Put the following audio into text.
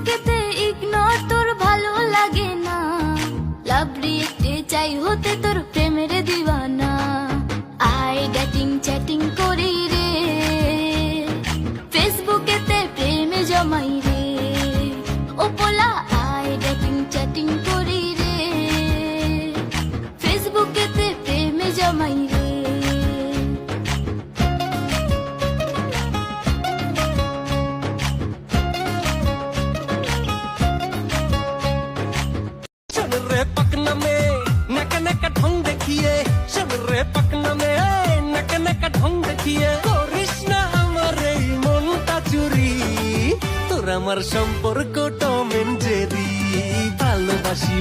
ফেসবুকেতে ignore তোর ভালো লাগে না, লাভ রিয়েক্টে চাই হতে তোর প্রেমের দিওয়ানা। আই ডেটিং চ্যাটিং করি রে, ফেসবুকেতে প্রেমে জমাই রে। ও পোলা আই ডেটিং চ্যাটিং করি রে, ফেসবুকেতে প্রেমে জমাই রে। सुन रे पकना में नक नक ढंग देखिए, सुन रे पकना में नक नक ढंग देखिए। কৃষ্ণা আমার এই মনটা চুরি, তোর আমার সম্পর্ক টম এন্ড জেরি। ভালোবাসি